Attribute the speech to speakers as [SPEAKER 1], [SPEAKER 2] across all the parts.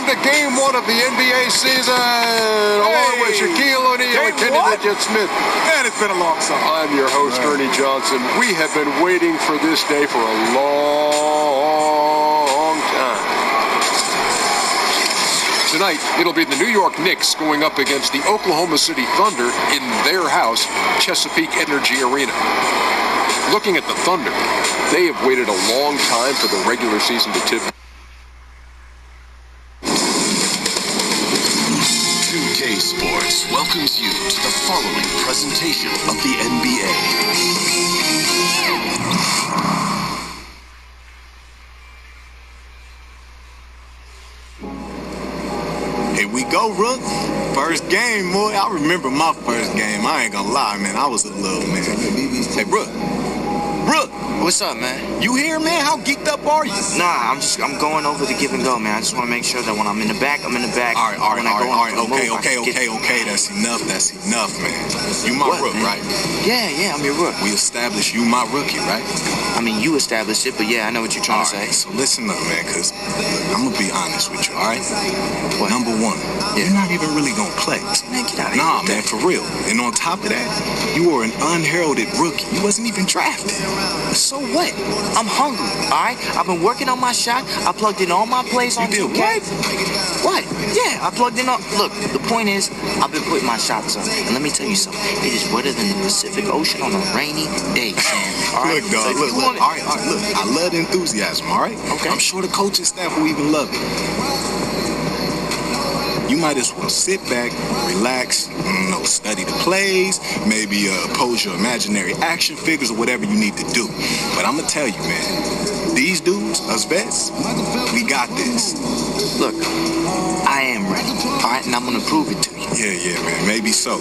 [SPEAKER 1] welcome to Game 1 of the NBA season, along with Shaquille O'Neal and Kenny the Jet Smith.
[SPEAKER 2] Man, it's been a long summer.
[SPEAKER 1] I'm your host, Ernie Johnson. We have been waiting for this day for a long time. Tonight, it'll be the New York Knicks going up against the Oklahoma City Thunder in their house, Chesapeake Energy Arena. Looking at the Thunder, they have waited a long time for the regular season to tip.
[SPEAKER 3] 2K Sports welcomes you to the following presentation of the NBA.
[SPEAKER 2] Here we go, Rook. First game, boy. I remember my first game. I ain't gonna lie, man. I was a little man. Hey, Rook. Rook.
[SPEAKER 4] What's up, man?
[SPEAKER 2] You here, man? How geeked up are you?
[SPEAKER 4] Nah, I'm going over the give and go, man. I just want to make sure that when I'm in the back, I'm in the back.
[SPEAKER 2] All right. Okay. That's enough, man. You my rook,
[SPEAKER 4] man?
[SPEAKER 2] Right?
[SPEAKER 4] Yeah, I'm your rook.
[SPEAKER 2] We established you my rookie, right?
[SPEAKER 4] I mean, you established it, but yeah, I know what you're trying to say.
[SPEAKER 2] So listen up, man, because I'm going to be honest with you, all right?
[SPEAKER 4] What?
[SPEAKER 2] Number one, you're not even really going to play.
[SPEAKER 4] Man, get out of here.
[SPEAKER 2] Nah, man, for real. And on top of that, you were an unheralded rookie. You wasn't even drafted.
[SPEAKER 4] So what? I'm hungry, all right? I've been working on my shot. I plugged in all my plays on 2K. What? Yeah, I plugged in all... Look, the point is, I've been putting my shots up. And let me tell you something. It is wetter than the Pacific Ocean on a rainy day, Sam. All right?
[SPEAKER 2] Look, dog, look. All right, look. I love the enthusiasm, all right?
[SPEAKER 4] Okay.
[SPEAKER 2] I'm sure the coaching staff will even love it. You might as well sit back, relax, study the plays, maybe pose your imaginary action figures or whatever you need to do. But I'm going to tell you, man, these dudes, us vets, we got this.
[SPEAKER 4] Look, I am ready, all right? And I'm going to prove it to you.
[SPEAKER 2] Yeah, man, maybe so.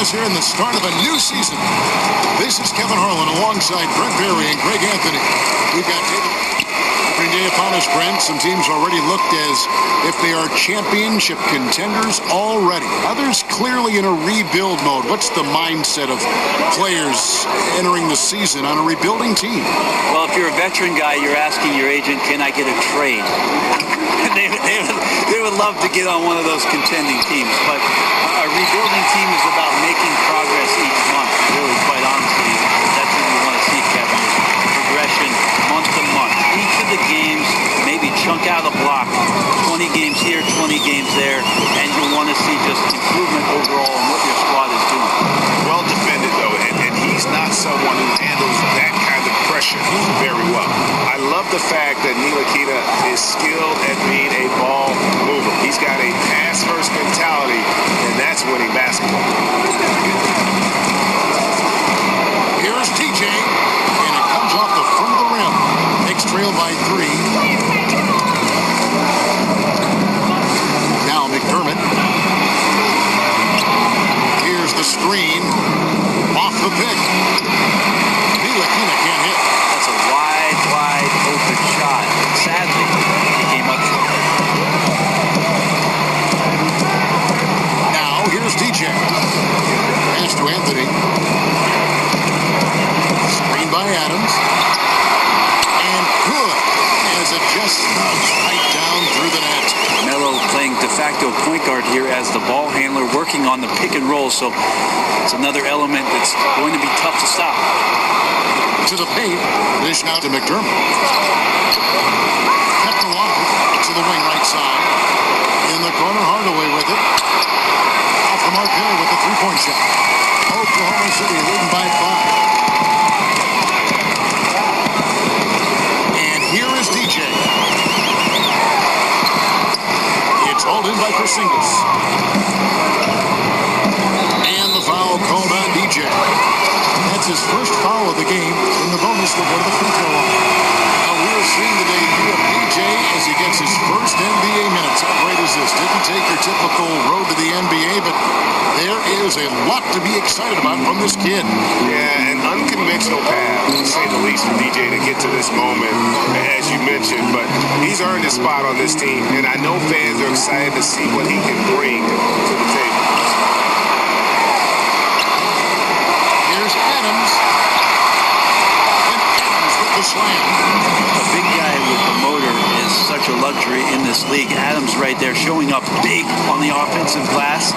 [SPEAKER 5] Here in the start of a new season. This is Kevin Harlan alongside Brent Barry and Greg Anthony. We've got opening day upon us, Brent. Some teams already looked as if they are championship contenders already. Others clearly in a rebuild mode. What's the mindset of players entering the season on a rebuilding team?
[SPEAKER 6] Well, if you're a veteran guy, you're asking your agent, can I get a trade? they would love to get on one of those contending teams, but a rebuilding team is about making progress each month. Really, quite honestly, that's what you want to see, Kevin, is progression month to month. Each of the games, maybe chunk out a block, 20 games here, 20 games there, and you want to see just improvement overall in what your squad is doing.
[SPEAKER 7] Well defended, though, and he's not someone who handles that kind of pressure very well. I love the fact that Ntilikina is skilled at being a ball mover. He's got a pass-first mentality, and that's winning basketball.
[SPEAKER 5] Here's TJ, and it comes off the front of the rim. Knicks trail by 3. Now McDermott.
[SPEAKER 6] facto point guard here as the ball handler, working on the pick and roll. So it's another element that's going to be tough to stop.
[SPEAKER 5] To the paint. Dish now to McDermott. Kept along to the wing right side. In the corner, Hardaway with it. Off the mark there with the three-point shot. Oklahoma City leading by 5. And here is DJ. It's hauled in by Porzingis. And the foul called on DJ. That's his first foul of the game. In the bonus, will go to the free throw line. Now we're seeing the debut of DJ as he gets his first NBA minutes. How great is this? Didn't take your typical road to the NBA, but there is a lot to be excited about from this kid.
[SPEAKER 7] Yeah, an unconventional path, to say the least, for DJ to get to this moment, as you mentioned. But he's earned his spot on this team, and I know fans are excited to see what he can bring to the table.
[SPEAKER 5] Here's Adams. And Adams with the slam.
[SPEAKER 6] A big guy with the motor is such a luxury in this league. Adams right there showing up big on the offensive glass,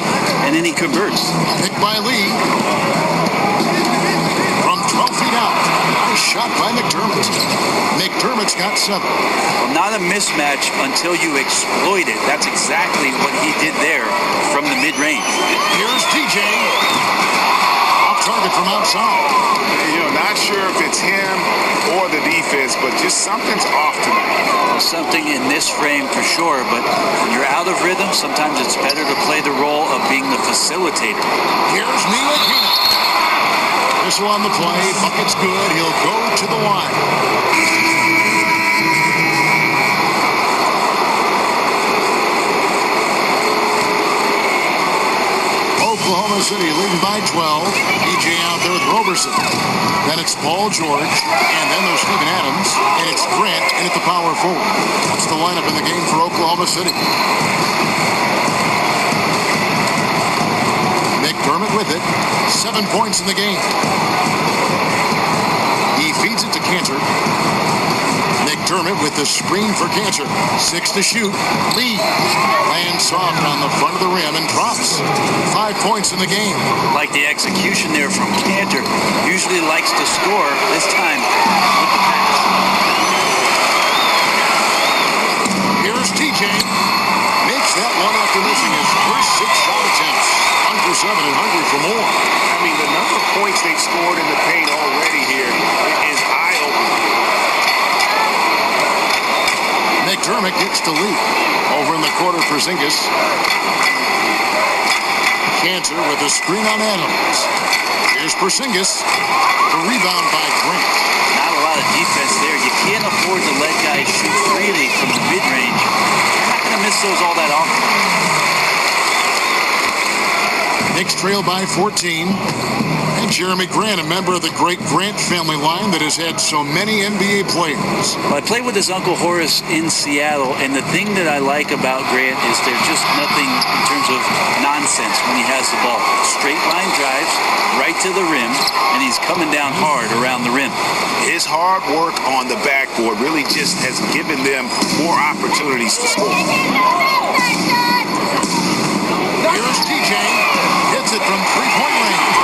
[SPEAKER 6] and then he converts.
[SPEAKER 5] Picked by Lee. From 12 feet out. Nice shot by McDermott. McDermott's got 7.
[SPEAKER 6] Well, not a mismatch until you exploit it. That's exactly what he did there from the mid-range.
[SPEAKER 5] Here's DJ. Off target from outside.
[SPEAKER 7] You know, not sure if it's him or the defense, but just something's off tonight.
[SPEAKER 6] Something in this frame for sure, but when you're out of rhythm, sometimes it's better to play the role of being the facilitator.
[SPEAKER 5] Here's Ntilikina. Whistle on the play. Bucket's good. He'll go to the line. Oklahoma City leading by 12. DJ out there with Roberson. Then it's Paul George. And then there's Steven Adams. And it's Grant in at the power forward. That's the lineup in the game for Oklahoma City. McDermott with it. 7 points in the game. He feeds it to Cantor. McDermott with the screen for Cantor. 6 to shoot. Lee lands soft on the front of the rim and drops. 5 points in the game.
[SPEAKER 6] Like the execution there from Cantor. Usually likes to score. This time with the pass.
[SPEAKER 5] Here's TJ. Makes that one after missing his first 6 shot attempts. 1 for 7 and hungry for more.
[SPEAKER 7] I mean, the number of points they've scored in the paint already here is eye-opening.
[SPEAKER 5] McDermott gets to Lee. Over in the corner for Porzingis. Cantor with a screen on Adams. Here's Porzingis. The rebound by Grant.
[SPEAKER 6] Not a lot of defense there. You can't afford to let guys shoot freely from the mid-range. You're not going to miss those all that often.
[SPEAKER 5] Knicks trail by 14. And Jeremy Grant, a member of the great Grant family line that has had so many NBA players.
[SPEAKER 6] Well, I played with his Uncle Horace in Seattle, and the thing that I like about Grant is there's just nothing in terms of nonsense when he has the ball. Straight line drives right to the rim, and he's coming down hard around the rim.
[SPEAKER 7] His hard work on the backboard really just has given them more opportunities to score.
[SPEAKER 5] Here's TJ. Hits it from three-point range.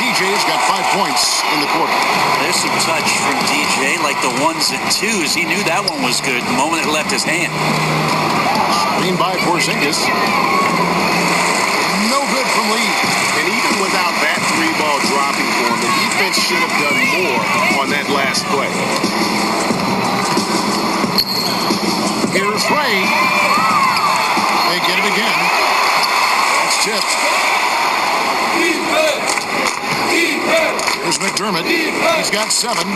[SPEAKER 5] TJ's got 5 points in the quarter.
[SPEAKER 6] There's some touch from DJ, like the 1s and 2s. He knew that one was good the moment it left his hand.
[SPEAKER 5] Screen by Porzingis. No good from Lee.
[SPEAKER 7] And even without that 3-ball dropping for him, the defense should have done more on that last play.
[SPEAKER 5] Here's Ray. They get it again. That's tipped. Here's McDermott. He's got 7.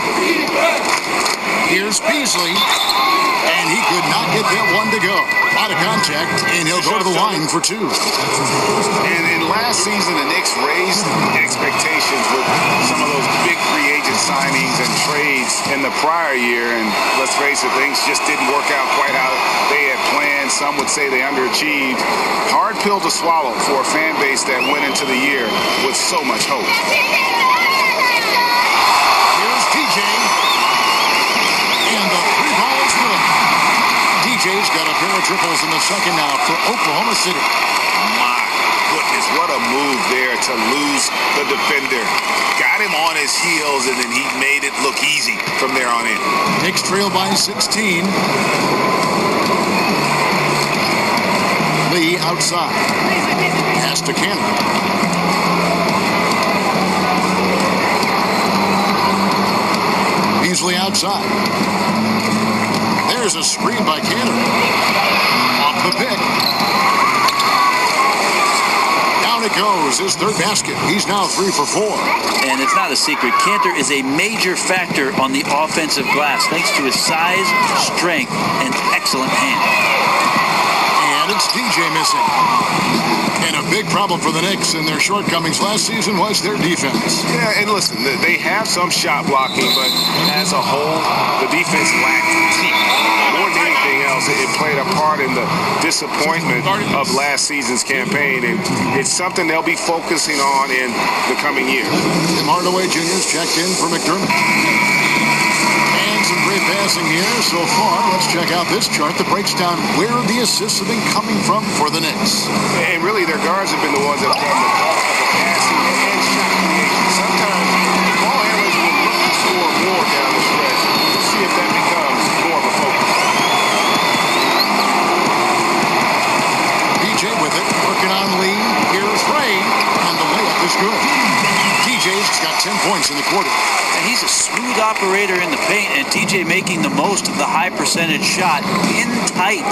[SPEAKER 5] Here's Beasley. And he could not get that one to go. Out of contact, and he'll go to the line for 2.
[SPEAKER 7] And in last season, the Knicks raised expectations with some of those big free agent signings and trades in the prior year. And let's face it, things just didn't work out quite how they had planned. Some would say they underachieved. Hard pill to swallow for a fan base that went into the year with so much hope.
[SPEAKER 5] Here's TJ. And the 3 ball is good. TJ's got a pair of triples in the second now for Oklahoma. Oklahoma City.
[SPEAKER 7] My goodness, what a move there to lose the defender. Got him on his heels, and then he made it look easy from there on in.
[SPEAKER 5] Knicks trail by 16. Lee outside. Pass to Cannon. Beasley outside. There's a screen by Cannon. Off the pick. Down it goes. His third basket. He's now 3 for 4.
[SPEAKER 6] And it's not a secret. Cantor is a major factor on the offensive glass thanks to his size, strength, and excellent hand.
[SPEAKER 5] And it's DJ missing. And a big problem for the Knicks in their shortcomings last season was their defense.
[SPEAKER 7] Yeah, and listen, they have some shot blocking, but as a whole, the defense lacked teeth. More than anything else, it played a part in the disappointment of last season's campaign, and it's something they'll be focusing on in the coming years.
[SPEAKER 5] Tim Hardaway Jr. checked in for McDermott. And some great passing here so far. Let's check out this chart that breaks down where the assists have been coming from for the Knicks.
[SPEAKER 7] And really, their guards have been the ones that have done the bulk of the passing and shot creation. Sometimes ball handlers will look to score more down the stretch. We'll see if that becomes more of a focus.
[SPEAKER 5] DJ with it, working on Lee. Here's Ray, and the layup is good. DJ's got 10 points in the quarter.
[SPEAKER 6] And he's a smooth operator in the paint, and TJ making the most of the high percentage shot in tight.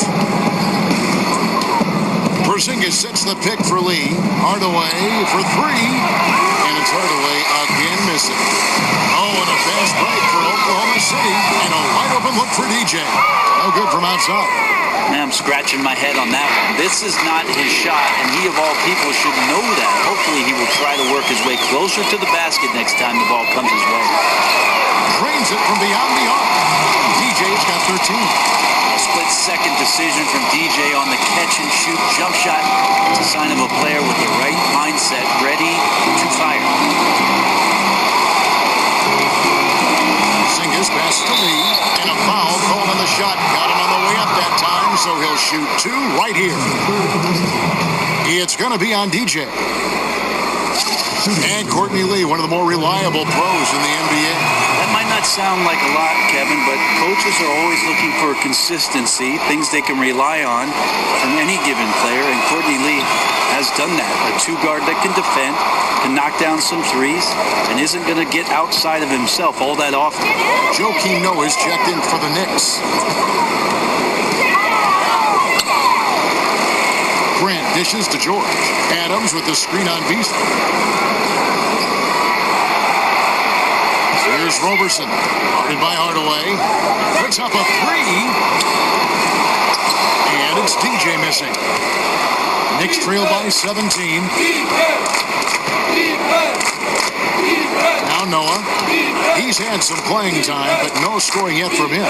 [SPEAKER 5] Porzingis sets the pick for Lee. Hardaway for 3. And it's Hardaway again missing. Oh, and a fast break for Oklahoma City. And a wide open look for DJ. No good from outside.
[SPEAKER 6] Now I'm scratching my head on that one. This is not his shot, and he of all people should know that. Hopefully he will try to work his way closer to the basket next time the ball comes his way.
[SPEAKER 5] Drains it from beyond the arc. DJ's got 13.
[SPEAKER 6] A split-second decision from DJ on the catch-and-shoot jump shot. It's a sign of a player with the right mindset, ready to fire.
[SPEAKER 5] Porzingis pass to Lee, and a foul called on the shot. Got him on the way up that time, so he'll shoot 2 right here. It's going to be on DJ. And Courtney Lee, one of the more reliable pros in the NBA.
[SPEAKER 6] That might not sound like a lot, Kevin, but coaches are always looking for consistency, things they can rely on from any given player, and Courtney Lee has done that. A 2-guard that can defend, can knock down some threes, and isn't going to get outside of himself all that often.
[SPEAKER 5] Joakim Noah is checked in for the Knicks. Grant dishes to George. Adams with the screen on Beasley. Here's Roberson. Guarded by Hardaway. Puts up a 3. And it's DJ missing. Knicks trail by 17. Now Noah. He's had some playing time, but no scoring yet from him.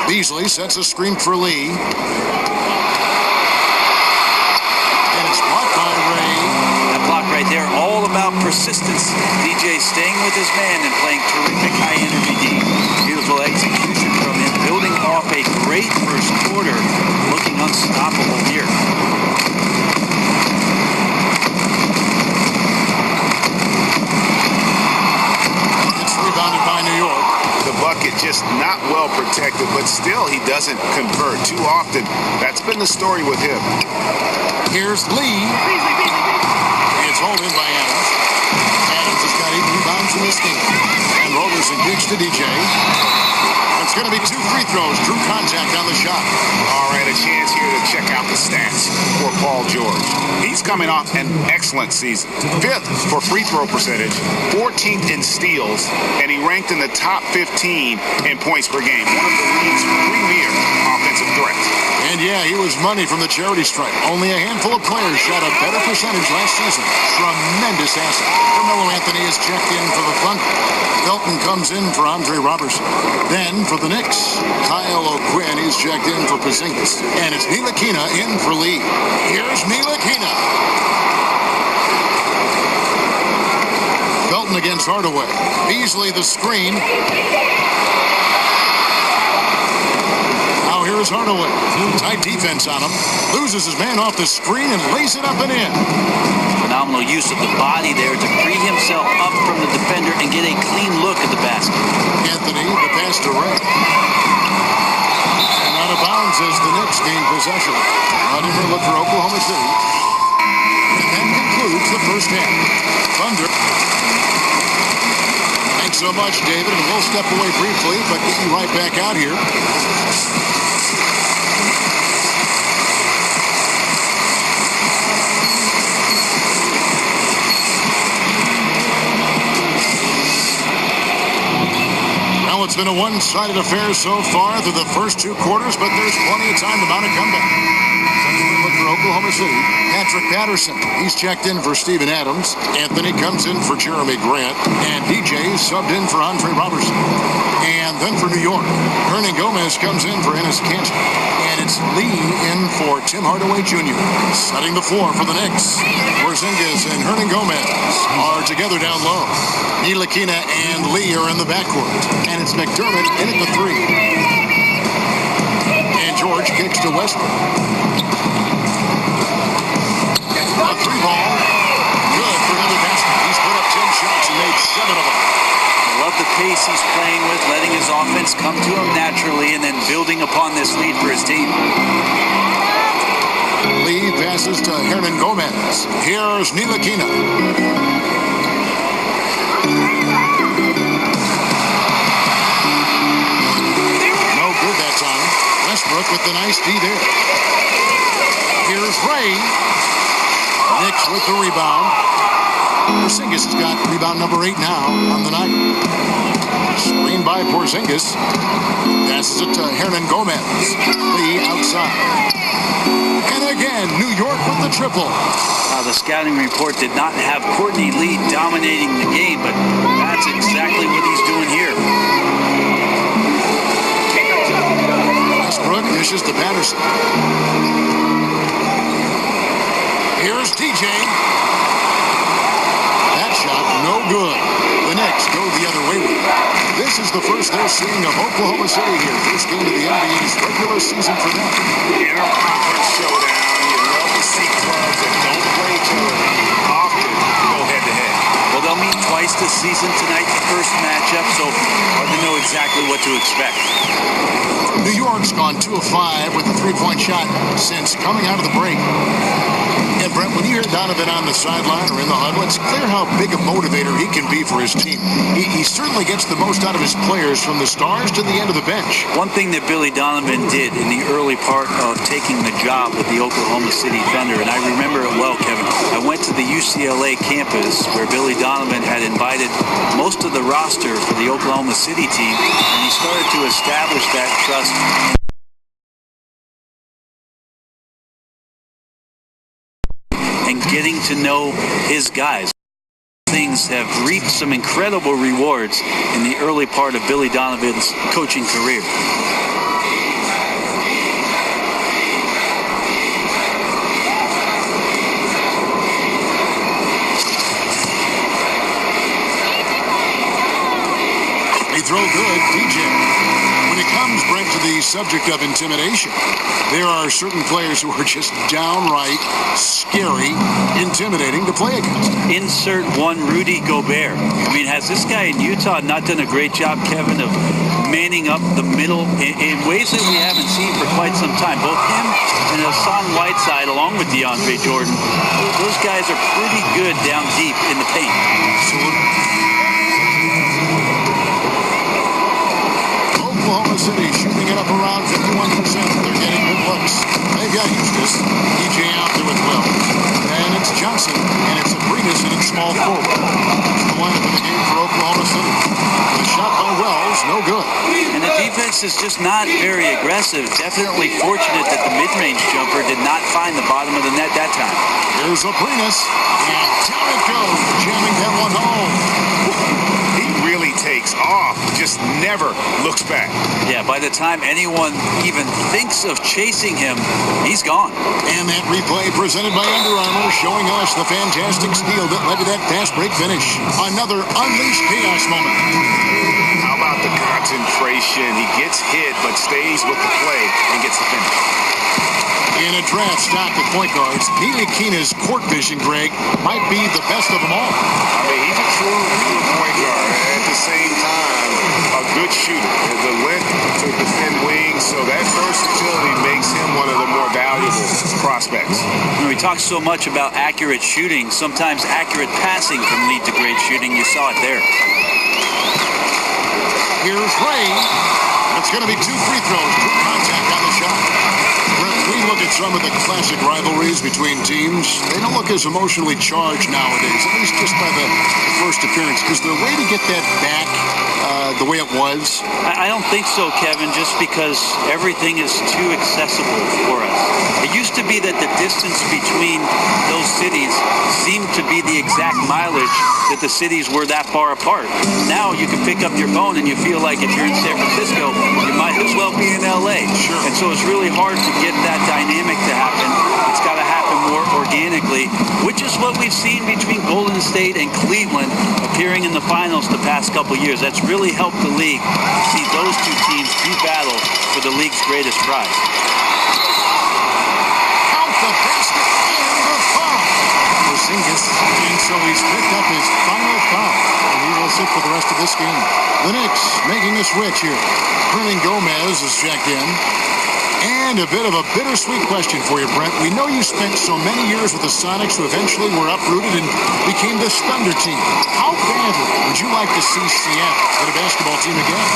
[SPEAKER 5] Beasley sets a screen for Lee. And it's blocked by Ray.
[SPEAKER 6] That block right there, all about persistence. DJ staying with his man and playing terrific high-energy D. Beautiful execution from him, building off a great first quarter, looking unstoppable here.
[SPEAKER 5] It's rebounded by New York.
[SPEAKER 7] The bucket just not well protected, but still he doesn't convert too often. That's been the story with him.
[SPEAKER 5] Here's Lee. It's hauled in by Adams. Adams has got 8 rebounds in this game. And Roberson kicks to DJ. It's going to be 2 free throws. Drew contact on the shot.
[SPEAKER 7] All right, a chance here to check out the stats for Paul George. He's coming off an excellent season. 5th for free throw percentage, 14th in steals, and he ranked in the top 15 in points per game. One of the league's premier offensive threats.
[SPEAKER 5] And yeah, he was money from the charity stripe. Only a handful of players shot a better percentage last season. Tremendous asset. Carmelo Anthony is checked in for the Thunder. Felton comes in for Andre Robertson. Then for the Knicks, Kyle O'Quinn is checked in for Porzingis. And it's Ntilikina in for Lee. Here's Ntilikina. Felton against Hardaway. Beasley the screen. Now here Here's Hardaway. Tight defense on him. Loses his man off the screen and lays it up and in.
[SPEAKER 6] Phenomenal use of the body there to free himself up from the defender and get a clean look at the basket.
[SPEAKER 5] Anthony, the pass to Ray. And out of bounds as the Knicks gain possession. A different look for Oklahoma City. And that concludes the first half. Thunder. Thanks so much, David. And we'll step away briefly, but get you right back out here. Well, it's been a one-sided affair so far through the first two quarters, but there's plenty of time to mount a comeback. Look for Oklahoma City. Patrick Patterson. He's checked in for Steven Adams. Anthony comes in for Jeremy Grant. And DJ subbed in for Andre Robertson. And then for New York, Hernan Gomez comes in for Enes Kanter. And it's Lee in for Tim Hardaway Jr. Setting the floor for the Knicks. Porzingis and Hernan Gomez are together down low. Ntilikina and Lee are in the backcourt. And it's McDermott in at the three. And George kicks to Westbrook. A three ball. Good for another basket. He's put up 10 shots and made 7 of them.
[SPEAKER 6] I love the pace he's playing with, letting his offense come to him naturally and then building upon this lead for his team.
[SPEAKER 5] Lee passes to Hernan Gomez. Here's Ntilikina. No good that time. Westbrook with the nice D there. Here's Ray. Knicks with the rebound. Porzingis has got rebound number 8 now on the night. Screen by Porzingis. Passes it to Hernan Gomez. Lee outside. And again, New York with the triple.
[SPEAKER 6] The scouting report did not have Courtney Lee dominating the game, but that's exactly what he's doing here.
[SPEAKER 5] Westbrook dishes to Patterson. Here's TJ. That shot, no good. The Knicks go the other way with it. This is the first they're seeing of Oklahoma City here. First game of the NBA's regular season for them.
[SPEAKER 7] Interconference showdown. You love to see clubs that don't play each other often go head-to-head.
[SPEAKER 6] Well, they'll meet twice this season tonight, the first matchup, so hard to know exactly what to expect.
[SPEAKER 5] New York's gone 2 of 5 with a three-point shot since coming out of the break. And Brent, when you hear Donovan on the sideline or in the huddle, it's clear how big a motivator he can be for his team. He certainly gets the most out of his players from the stars to the end of the bench.
[SPEAKER 6] One thing that Billy Donovan did in the early part of taking the job with the Oklahoma City Thunder, and I remember it well, Kevin, I went to the UCLA campus where Billy Donovan had invited most of the roster for the Oklahoma City team, and he started to establish that trust. And getting to know his guys. Things have reaped some incredible rewards in the early part of Billy Donovan's coaching career.
[SPEAKER 5] They throw good, DJ. When it comes, Brent, to the subject of intimidation, there are certain players who are just downright scary, intimidating to play against.
[SPEAKER 6] Insert one Rudy Gobert. I mean, has this guy in Utah not done a great job, Kevin, of manning up the middle in ways that we haven't seen for quite some time? Both him and Hassan Whiteside, along with DeAndre Jordan, those guys are pretty good down deep in the paint.
[SPEAKER 5] Oklahoma City shooting it up around 51%. They're getting good looks. They've got Eustace. DJ out there with Will. And it's Johnson. And it's Abrinas and it's small forward. That's the lineup of the game for Oklahoma City. The shot by Wells, no good.
[SPEAKER 6] And the defense is just not very aggressive. Definitely fortunate that the mid-range jumper did not find the bottom of the net that time.
[SPEAKER 5] Here's Abrinas. And down it goes. Jamming that one home.
[SPEAKER 7] He really takes off, just never looks back.
[SPEAKER 6] Yeah, by the time anyone even thinks of chasing him, he's gone.
[SPEAKER 5] And that replay presented by Under Armour showing us the fantastic steal that led to that fast break finish. Another unleashed chaos moment.
[SPEAKER 7] How about the concentration? He gets hit but stays with the play and gets the finish.
[SPEAKER 5] In a draft stock with point guards, Ntilikina's court vision, Greg, might be the best of them all.
[SPEAKER 7] I mean, he's a true point guard. At the same time, a good shooter. The length to defend wings, so that versatility makes him one of the more valuable prospects.
[SPEAKER 6] We talk so much about accurate shooting. Sometimes accurate passing can lead to great shooting. You saw it there.
[SPEAKER 5] Here's Ray. It's going to be 2 free throws. True contact on the shot. We look at some of the classic rivalries between teams. They don't look as emotionally charged nowadays, at least just by the first appearance. Is there a way to get that back the way it was?
[SPEAKER 6] I don't think so, Kevin, just because everything is too accessible for us. It used to be that the distance between those cities seemed to be the exact mileage that the cities were that far apart. Now you can pick up your phone and you feel like if you're in San Francisco, you might as well be in LA.
[SPEAKER 5] Sure.
[SPEAKER 6] And so it's really hard to get that dynamic to happen. It's got to happen more organically, which is what we've seen between Golden State and Cleveland appearing in the finals the past couple years. That's really helped the league see those two teams do battle for the league's greatest prize.
[SPEAKER 5] Count the basket and the foul. Porzingis, and so he's picked up his final foul. And he will sit for the rest of this game. The Knicks making a switch here. Hernan Gomez is checked in. And a bit of a bittersweet question for you, Brent. We know you spent so many years with the Sonics who eventually were uprooted and became this Thunder team. How badly would you like to see Seattle get a basketball team again?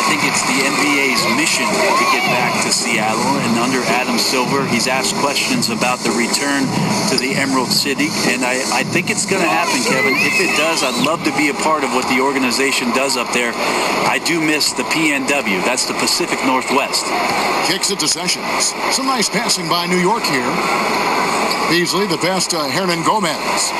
[SPEAKER 6] I think it's the NBA's mission to get back to Seattle. And under Adam Silver, he's asked questions about the return to the Emerald City. And I think it's going to happen, Kevin. If it does, I'd love to be a part of what the organization does up there. I do miss the PNW. That's the Pacific Northwest.
[SPEAKER 5] Kicks it to Sessions. Some nice passing by New York here. Beasley, the pass to Hernan Gomez.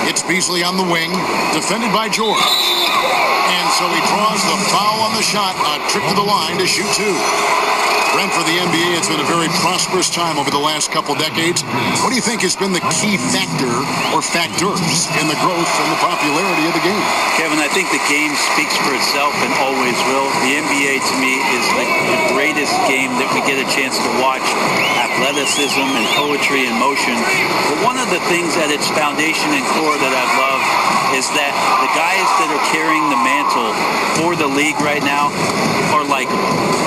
[SPEAKER 5] It's Beasley on the wing, defended by George. And so he draws the foul on the shot, a trip to the line to shoot 2. Brent, for the NBA, it's been a very prosperous time over the last couple decades. What do you think has been the key factor or factors in the growth and the popularity of the game?
[SPEAKER 6] Kevin, I think the game speaks for itself and always will. The NBA, to me, is the greatest game that we get a chance to watch. Athleticism and poetry and motion. But one of the things at its foundation and core that I've loved is that the guys that are carrying the mantle for the league right now are likable.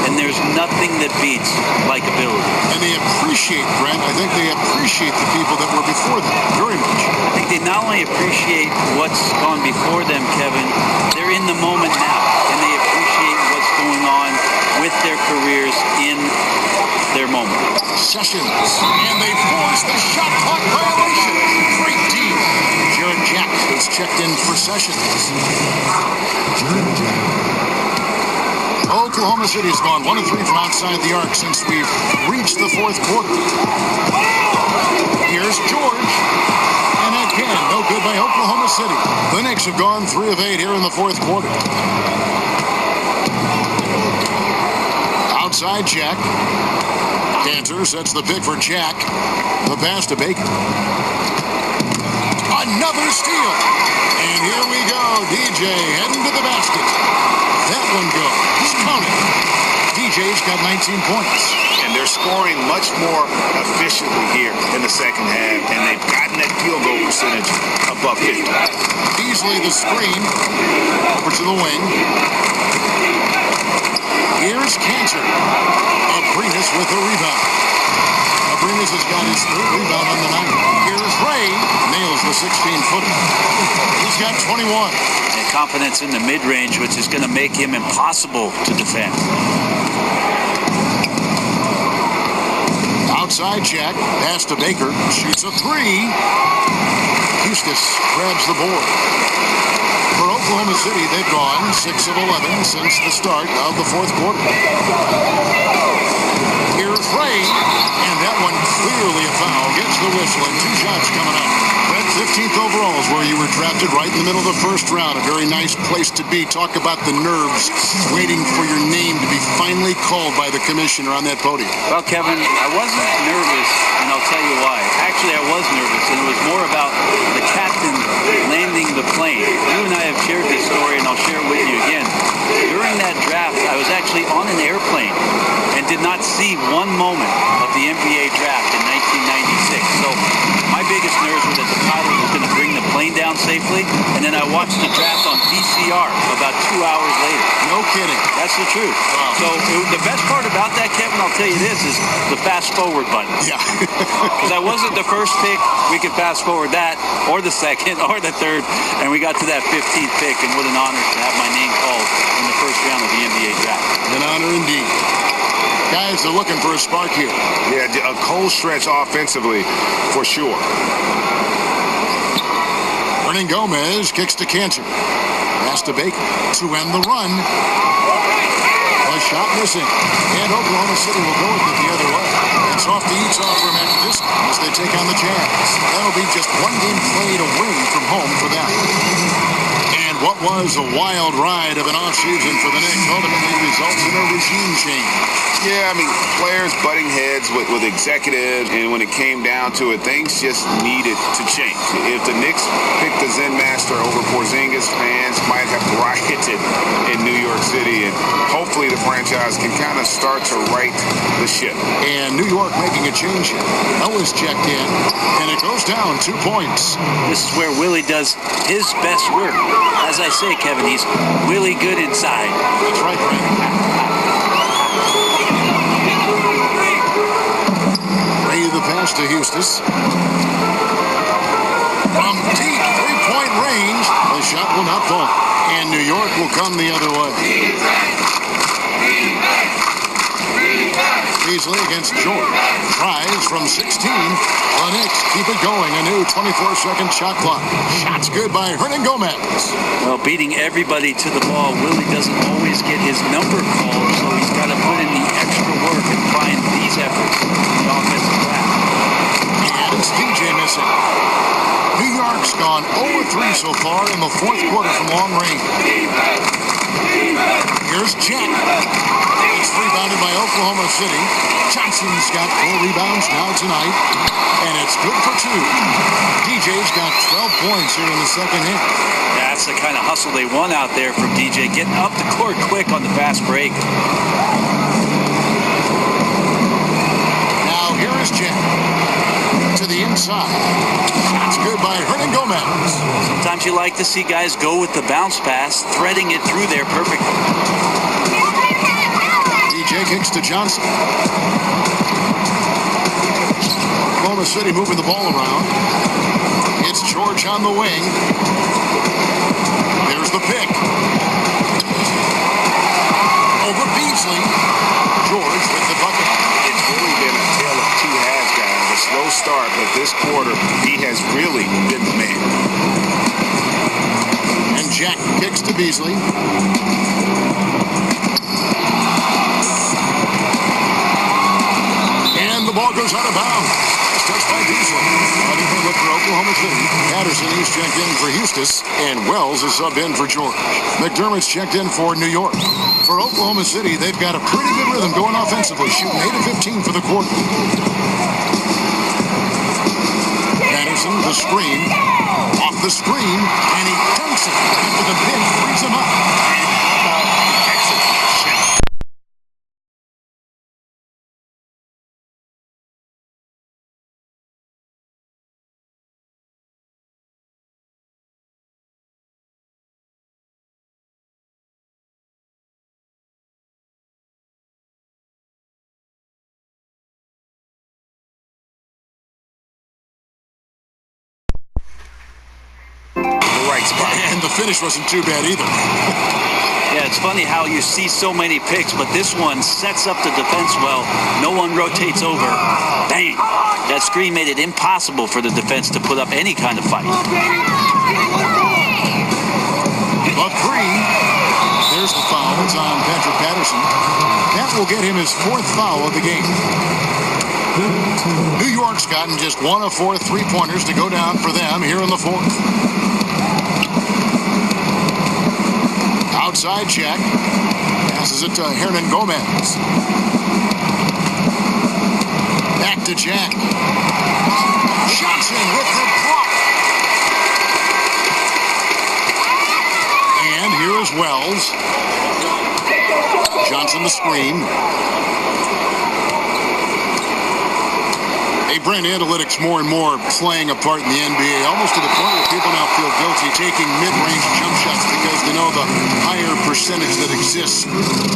[SPEAKER 6] And there's nothing that beats likability.
[SPEAKER 5] And they appreciate, Brent, I think they appreciate the people that were before them very much.
[SPEAKER 6] I think they not only appreciate what's gone before them, Kevin, they're in the moment now. And they appreciate what's going on with their careers in their moment.
[SPEAKER 5] Sessions, and they force the shot clock violation. Great deal. Jared Jack is checked in for Sessions. Oklahoma City's gone 1 of 3 from outside the arc since we've reached the 4th quarter. Here's George. And again, no good by Oklahoma City. The Knicks have gone 3 of 8 here in the 4th quarter. Outside Jack. Dancer sets the pick for Jack. The pass to Baker. Another steal. And here we go. DJ heading to the basket. That one goes. Counting. DJ's got 19 points.
[SPEAKER 7] And they're scoring much more efficiently here in the second half. And they've gotten that field goal percentage above 50.
[SPEAKER 5] Beasley the screen. Over to the wing. Here's Cantor. Abrinas with the rebound. Abrinas has got his 3rd rebound on the night. Here's Ray. Nails the 16-footer. He's got 21.
[SPEAKER 6] And confidence in the mid-range, which is going to make him impossible to defend.
[SPEAKER 5] Outside Jack. Pass to Baker. Shoots a 3. Eustace grabs the board. For Oklahoma City, they've gone 6 of 11 since the start of the 4th quarter. Here's Ray, and that one clearly a foul. Gets the whistle, and 2 shots coming up. Brent, 15th overall is where you were drafted, right in the middle of the first round. A very nice place to be. Talk about the nerves waiting for your name to be finally called by the commissioner on that podium.
[SPEAKER 6] Well, Kevin, I wasn't nervous, and I'll tell you why. Actually, I was nervous, and it was more about the captain landing the plane. You and I have shared this story, and I'll share it with you again. During that draft, I was actually on an airplane and did not see one moment of the NBA draft in 1996. So my biggest nerves were that the pilot was going to bring the plane down safely, and then I watched the draft on VCR about 2 hours later.
[SPEAKER 5] No kidding.
[SPEAKER 6] That's the truth.
[SPEAKER 5] Wow.
[SPEAKER 6] So the best part about that, Kevin, I'll tell you this, is the fast forward button.
[SPEAKER 5] Yeah.
[SPEAKER 6] Because I wasn't the first pick. We could fast forward that, or the second, or the third, and we got to that 15th pick, and what an honor to have my name called in the first round of the NBA draft.
[SPEAKER 5] An honor indeed. Guys, they're looking for a spark here.
[SPEAKER 7] Yeah, a cold stretch offensively, for sure.
[SPEAKER 5] Hernan Gomez kicks to Cantor. Pass to Baker to end the run. A shot missing. And Oklahoma City will go with it the other way. It's off to Utah for a match this time as they take on the Jazz. That'll be just one game played away from home for them. And what was a wild ride of an offseason for the Knicks ultimately results in a regime change.
[SPEAKER 7] Yeah, I mean, players butting heads with executives, and when it came down to it, things just needed to change. If the Knicks picked the Zen Master over Porzingis, fans might have rioted in New York City, and hopefully the franchise can kind of start to right the ship.
[SPEAKER 5] And New York making a change here. Ellis checked in, and it goes down 2 points.
[SPEAKER 6] This is where Willie does his best work. As I say, Kevin, he's really good inside.
[SPEAKER 5] That's right, Brandon. The pass to Eustis. From deep three-point range, the shot will not fall. And New York will come the other way. Beasley against George. Tries from 16. The Knicks keep it going. A new 24-second shot clock. Shots good by Hernan Gomez.
[SPEAKER 6] Well, beating everybody to the ball, Willie doesn't always get his number called, so he's got to put in the extra work and find these efforts in the offensive glass.
[SPEAKER 5] And it's DJ missing. New York's gone 0-3 so far in the fourth quarter from long range. Here's Jack. It's rebounded by Oklahoma City. Johnson's got 4 rebounds now tonight, and it's good for 2. DJ's got 12 points here in the second half.
[SPEAKER 6] That's the kind of hustle they want out there from DJ, getting up the court quick on the fast break.
[SPEAKER 5] Now here is Jack. To the inside. That's good by Hernan Gomez.
[SPEAKER 6] Sometimes you like to see guys go with the bounce pass, threading it through there perfectly.
[SPEAKER 5] DJ kicks to Johnson. Oklahoma City moving the ball around. It's George on the wing. There's the pick. Over Beasley. George with the bucket.
[SPEAKER 7] It's really been a tale of two halves, guys. A slow start, but this quarter, he has really been the man.
[SPEAKER 5] And Jack kicks to Beasley. And the ball goes out of bounds. It's touched by Beasley. Look for Oklahoma City. Patterson, he's checked in for Eustis. And Wells is subbed in for George. McDermott's checked in for New York. For Oklahoma City, they've got a pretty good rhythm going offensively, shooting 8 of 15 for the quarter. Patterson, the screen. Off the screen, and he dunks it after the bench frees him up. And the finish wasn't too bad either.
[SPEAKER 6] Yeah, it's funny how you see so many picks, but this one sets up the defense well. No one rotates over. Bang! That screen made it impossible for the defense to put up any kind of fight.
[SPEAKER 5] But 3. There's the foul. It's on Patrick Patterson. That will get him his 4th foul of the game. New York's gotten just 1 of 4 3-pointers to go down for them here in the fourth. Outside check. Passes it to Hernan Gomez. Back to Jack. Johnson with the block. And here is Wells. Johnson the screen. Hey, Brent, analytics more and more playing a part in the NBA, almost to the point where people now feel guilty taking mid-range jump shots because they know the higher percentage that exists.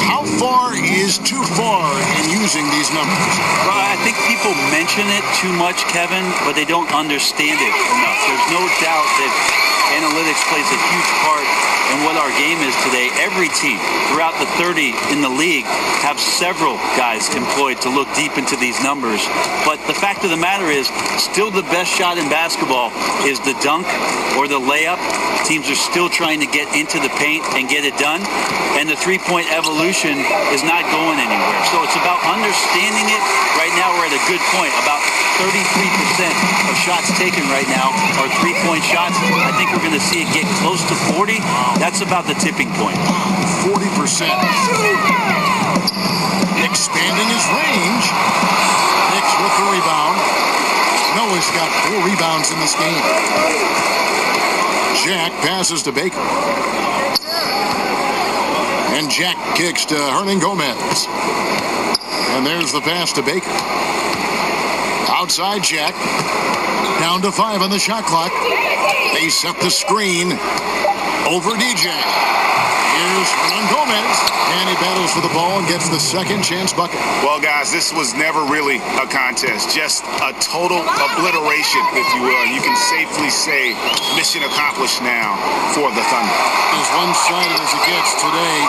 [SPEAKER 5] How far is too far in using these numbers?
[SPEAKER 6] Well, I think people mention it too much, Kevin, but they don't understand it enough. There's no doubt that analytics plays a huge part in what our game is today. Every team throughout the 30 in the league have several guys employed to look deep into these numbers. But the fact of the matter is, still the best shot in basketball is the dunk or the layup. Teams are still trying to get into the paint and get it done. And the three-point evolution is not going anywhere. So it's about understanding it. Right now we're at a good point. About 33% of shots taken right now are three-point shots. I think we're going to see it get close to 40. That's about the tipping point.
[SPEAKER 5] 40%. Expanding his range. Knicks with the rebound. Noah's got 4 rebounds in this game. Jack passes to Baker. And Jack kicks to Hernan Gomez. And there's the pass to Baker. Outside Jack. Down to 5 on the shot clock. They set the screen over DJ. Here's Hernan Gomez, and he battles for the ball and gets the second chance bucket.
[SPEAKER 7] Well, guys, this was never really a contest, just a total obliteration, if you will. And you can safely say mission accomplished now for the Thunder.
[SPEAKER 5] As one-sided as it gets today,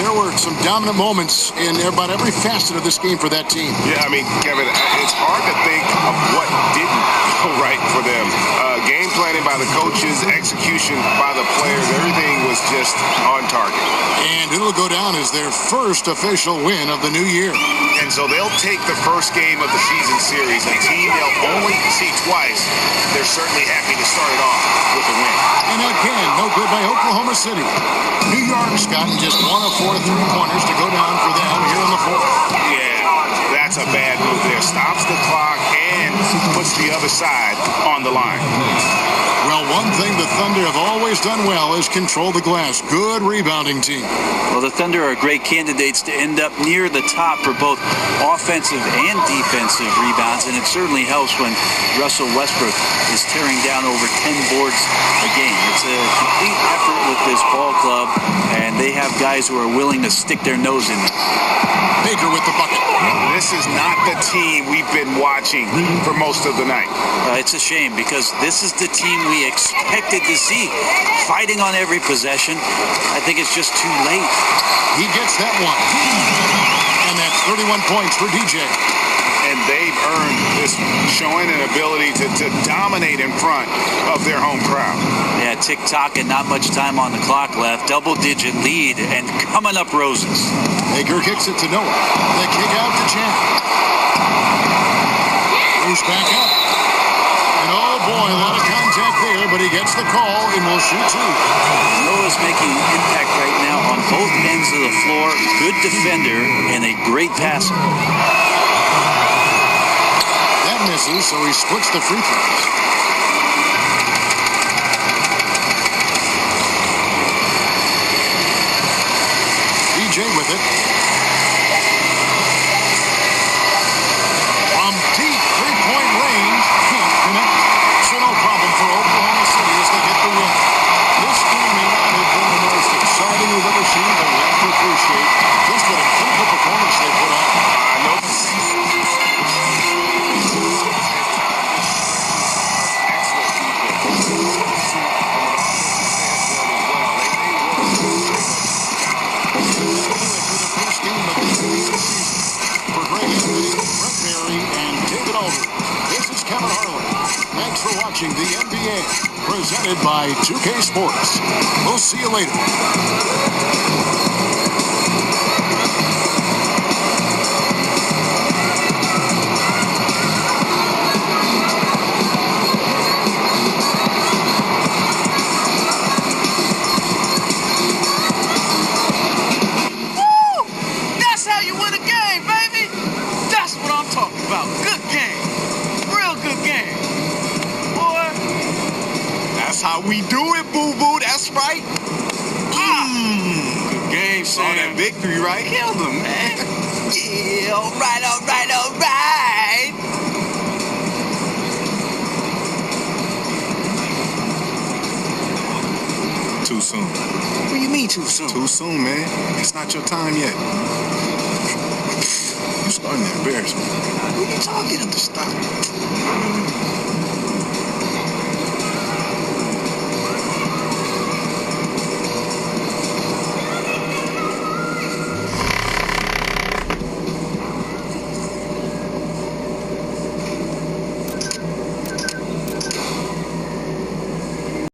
[SPEAKER 5] there were some dominant moments in about every facet of this game for that team.
[SPEAKER 7] Yeah, I mean, Kevin, it's hard to think of what didn't go right for them. Game planning by the coaches, execution by the players, everything was just on target.
[SPEAKER 5] And it'll go down as their first official win of the new year.
[SPEAKER 7] And so they'll take the first game of the season series, a team they'll only see twice. They're certainly happy to start it off with a win.
[SPEAKER 5] And again, no good by Oklahoma City. New York's gotten just 1 of 4 3-pointers to go down for them here in the fourth.
[SPEAKER 7] Yeah, that's a bad move there. Stops the clock and puts the other side on the line.
[SPEAKER 5] Well, one thing the Thunder have always done well is control the glass. Good rebounding team.
[SPEAKER 6] Well, the Thunder are great candidates to end up near the top for both offensive and defensive rebounds, and it certainly helps when Russell Westbrook is tearing down over 10 boards a game. It's a complete effort with this ball club, and they have guys who are willing to stick their nose in it.
[SPEAKER 5] Baker with the bucket.
[SPEAKER 7] This is not the team we've been watching for most of the night.
[SPEAKER 6] It's a shame because this is the team we expected to see fighting on every possession. I think it's just too late.
[SPEAKER 5] He gets that one. And that's 31 points for DJ.
[SPEAKER 7] And they've earned this, showing an ability to dominate in front of their home crowd.
[SPEAKER 6] Yeah, tick-tock and not much time on the clock left. Double-digit lead and coming up roses.
[SPEAKER 5] Baker kicks it to Noah. The kick out to Jack. Goes back up. And oh boy, a lot of contact there, but he gets the call and will shoot 2.
[SPEAKER 6] Noah's making an impact right now on both ends of the floor. Good defender and a great passer.
[SPEAKER 5] That misses, so he splits the free throws. DJ with it. From deep three-point range, can't connect. So no problem for Oklahoma City as they get the win. This game may not have been the most exciting we've ever seen, but we have to appreciate just what a critical performance they put on.
[SPEAKER 7] I know.
[SPEAKER 5] For Greg Anthony, Brent Barry, and David Aldridge, this is Kevin Harlan. Thanks for watching the NBA, presented by 2K Sports. We'll see you later.
[SPEAKER 2] how we do it, boo-boo. That's right.
[SPEAKER 4] Good game,
[SPEAKER 2] Saw that victory, right?
[SPEAKER 4] Killed him, man. Yeah, all right, all right, all right.
[SPEAKER 2] Too soon.
[SPEAKER 4] What do you mean too soon?
[SPEAKER 2] Too soon, man. It's not your time yet. You're starting to embarrass me.
[SPEAKER 4] What are you talking about? Stop.